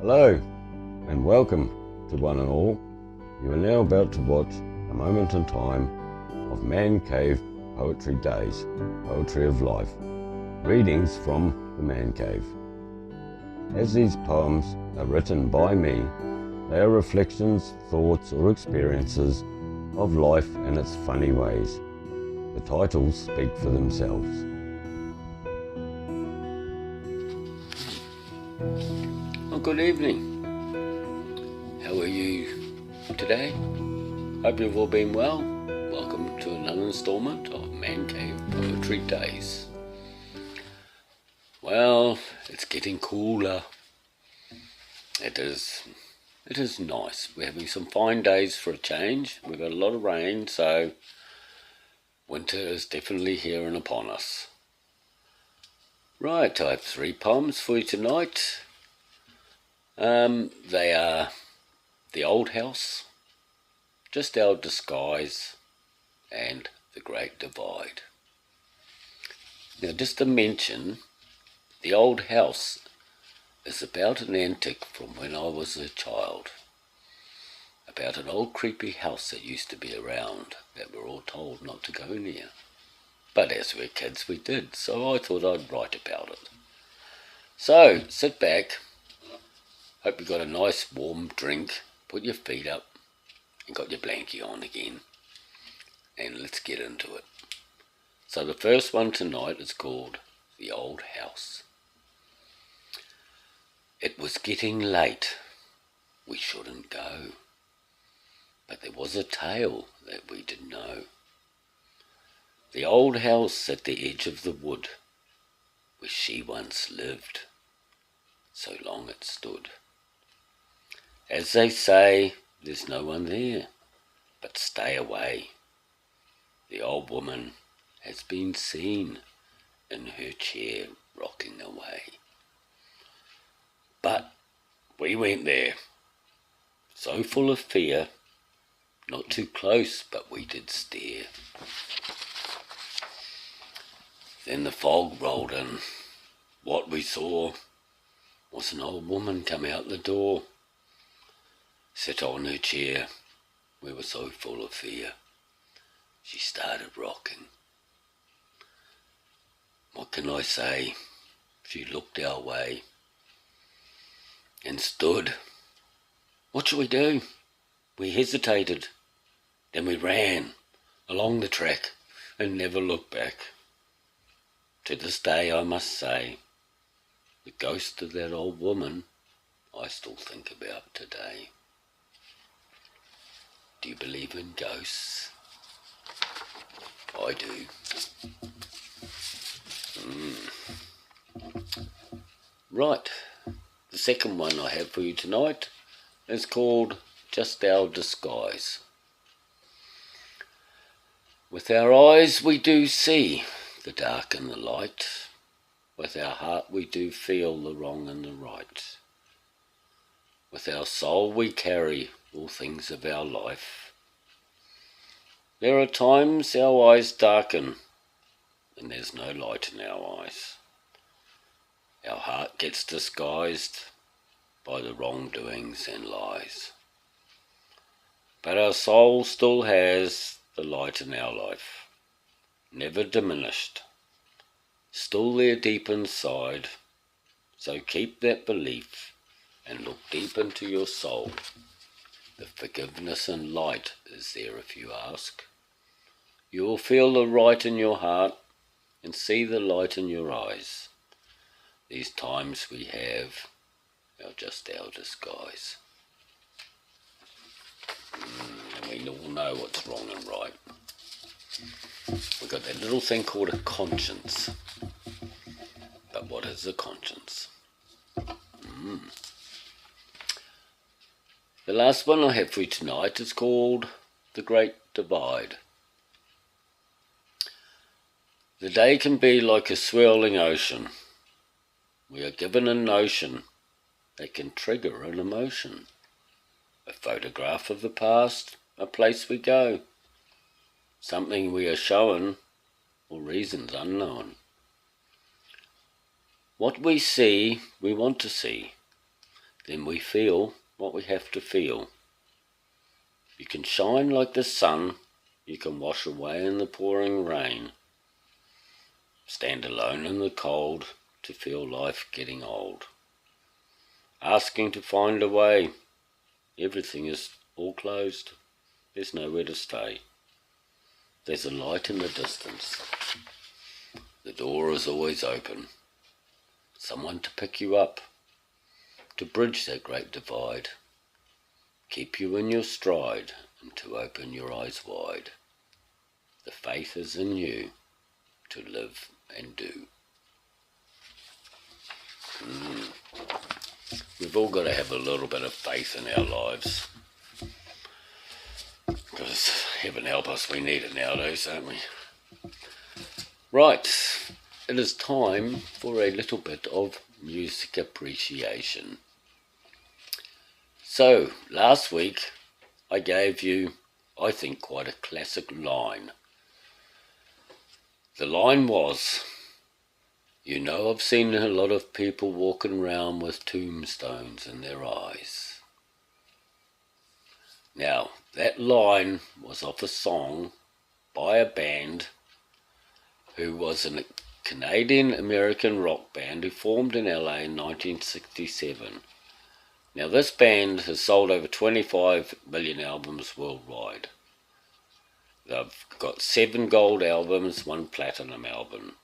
Hello and welcome to one and all. You are now about to watch a moment in time of Man Cave Poetry Days, Poetry of Life, readings from the Man Cave. As these poems are written by me, they are reflections, thoughts or experiences of life and its funny ways. The titles speak for themselves. Well, good evening. How are you today? Hope you've all been well. Welcome to another installment of Man Cave Poetry Days. Well, it's getting cooler. It is nice. We're having some fine days for a change. We've got a lot of rain, so winter is definitely here and upon us. Right, I have 3 poems for you tonight. They are The Old House, Just Our Disguise, and The Great Divide. Now, just to mention, The Old House is about an antic from when I was a child, about an old creepy house that used to be around that we're all told not to go near. But as we're kids, we did, so I thought I'd write about it. So, sit back. Hope you got a nice warm drink, put your feet up, and got your blankie on again. And let's get into it. So the first one tonight is called The Old House. It was getting late. We shouldn't go. But there was a tale that we didn't know. The old house at the edge of the wood, where she once lived, so long it stood. As they say, there's no one there, but stay away. The old woman has been seen in her chair rocking away. But we went there, so full of fear, not too close, but we did stare. Then the fog rolled in. What we saw was an old woman come out the door, sit on her chair. We were so full of fear, she started rocking. What can I say? She looked our way and stood. What shall we do? We hesitated. Then we ran along the track and never looked back. To this day, I must say, the ghost of that old woman I still think about today. Do you believe in ghosts? I do. Right, the second one I have for you tonight is called Just Our Disguise. With our eyes we do see the dark and the light. With our heart we do feel the wrong and the right. With our soul we carry all things of our life. There are times our eyes darken and there's no light in our eyes. Our heart gets disguised by the wrongdoings and lies. But our soul still has the light in our life, never diminished, still there deep inside. So keep that belief and look deep into your soul. The forgiveness and light is there if you ask. You will feel the right in your heart and see the light in your eyes. These times we have are just our disguise. And we all know what's wrong and right. We've got that little thing called a conscience. But what is a conscience? The last one I have for you tonight is called The Great Divide. The day can be like a swirling ocean. We are given a notion that can trigger an emotion. A photograph of the past, a place we go, something we are shown, or reasons unknown. What we see, we want to see. then we feel what we have to feel. You can shine like the sun, you can wash away in the pouring rain. Stand alone in the cold to feel life getting old. Asking to find a way, everything is all closed, there's nowhere to stay. There's a light in the distance. The door is always open. Someone to pick you up, to bridge that great divide, keep you in your stride and to open your eyes wide. The faith is in you to live and do. We've all got to have a little bit of faith in our lives, because heaven help us, we need it nowadays, don't we? Right, it is time for a little bit of music appreciation. So, last week I gave you, I think, quite a classic line. The line was, you know, I've seen a lot of people walking around with tombstones in their eyes. Now, that line was off a song by a band who was a Canadian-American rock band who formed in LA in 1967. Now, this band has sold over 25 million albums worldwide. They've got 7 gold albums, 1 platinum album,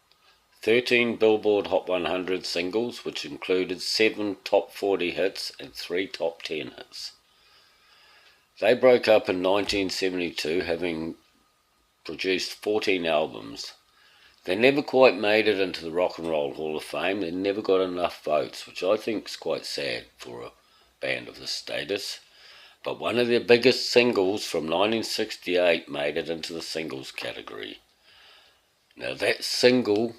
13 Billboard Hot 100 singles, which included 7 top 40 hits and 3 top 10 hits. They broke up in 1972, having produced 14 albums. They never quite made it into the Rock and Roll Hall of Fame. They never got enough votes, which I think is quite sad for a band of this status. But one of their biggest singles from 1968 made it into the singles category. Now, that single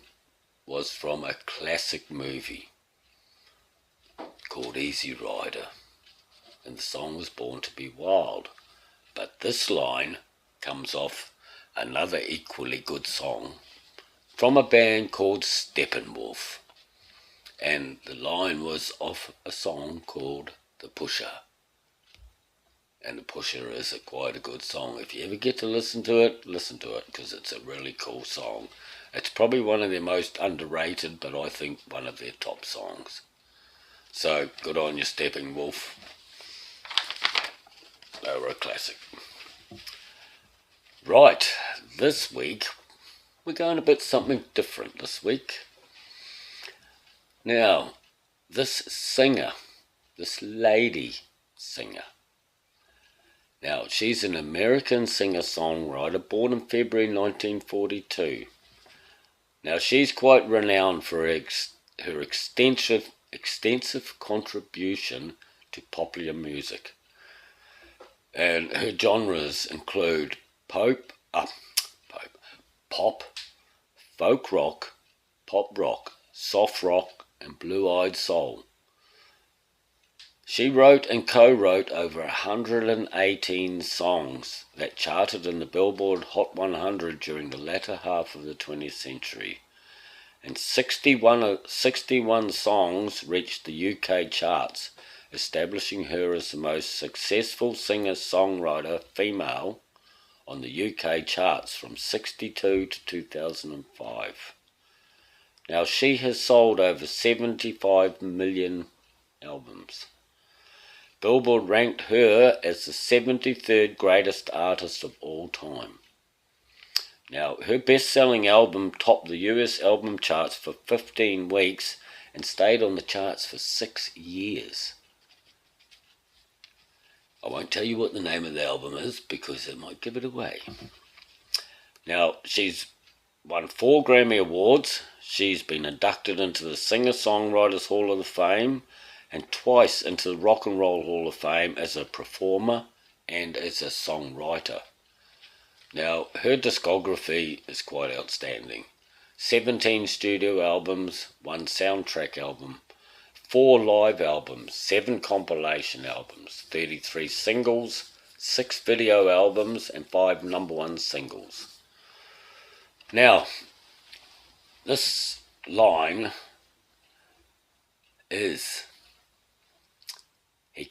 was from a classic movie called Easy Rider, and the song was Born to Be Wild. But this line comes off another equally good song from a band called Steppenwolf, and the line was off a song called The Pusher. And The Pusher is quite a good song. If you ever get to listen to it, because it's a really cool song. It's probably one of their most underrated, but I think one of their top songs. So, good on you, Steppenwolf. They were a classic. Right, this week, we're going a bit something different this week. Now, this singer, this lady singer, now, she's an American singer-songwriter born in February 1942. Now, she's quite renowned for her extensive contribution to popular music. And her genres include pop, folk rock, pop rock, soft rock, and blue-eyed soul. She wrote and co-wrote over 118 songs that charted in the Billboard Hot 100 during the latter half of the 20th century, and 61 songs reached the UK charts, establishing her as the most successful singer-songwriter female on the UK charts from 1962 to 2005. Now, she has sold over 75 million albums. Billboard ranked her as the 73rd greatest artist of all time. Now, her best-selling album topped the US album charts for 15 weeks and stayed on the charts for 6 years. I won't tell you what the name of the album is because it might give it away. Now, she's won 4 Grammy Awards. She's been inducted into the Singer-Songwriters Hall of Fame and twice into the Rock and Roll Hall of Fame as a performer and as a songwriter. Now, her discography is quite outstanding. 17 studio albums, 1 soundtrack album, 4 live albums, 7 compilation albums, 33 singles, 6 video albums, and 5 number 1 singles. Now, this line is,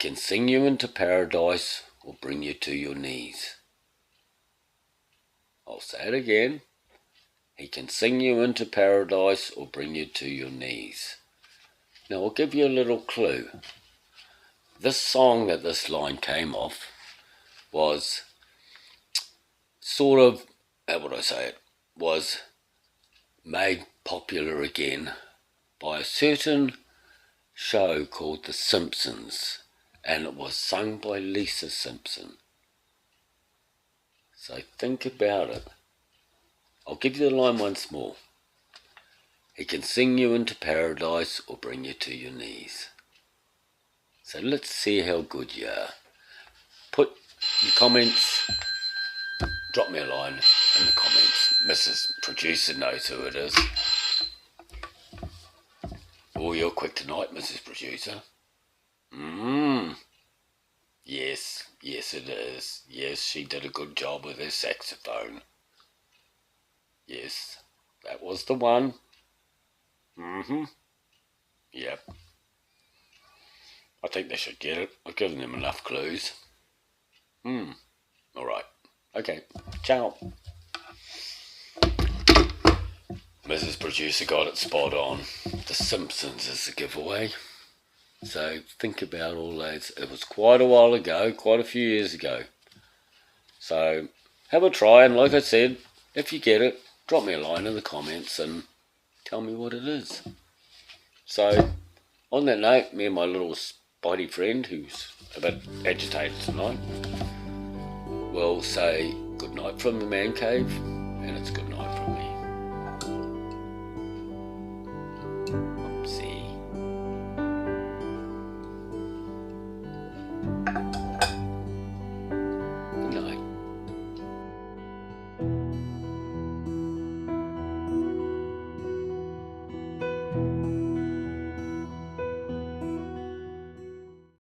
can sing you into paradise or bring you to your knees. I'll say it again. He can sing you into paradise or bring you to your knees. Now I'll give you a little clue. This song that this line came off was sort of, how would I say it, was made popular again by a certain show called The Simpsons, and it was sung by Lisa Simpson. So think about it. I'll give you the line once more. He can sing you into paradise or bring you to your knees. So let's see how good you are. Put your comments, drop me a line in the comments. Mrs. Producer knows who it is. Oh, you're quick tonight, Mrs. Producer. Yes, it is. Yes, she did a good job with her saxophone. Yes, that was the one. Yep. I think they should get it. I've given them enough clues. Alright. Okay. Ciao. Mrs. Producer got it spot on. The Simpsons is the giveaway. So think about all those. It was quite a while ago, quite a few years ago. So have a try, and like I said, if you get it, drop me a line in the comments and tell me what it is. So on that note, me and my little Spidey friend, who's a bit agitated tonight, will say good night from the man cave, and it's good night.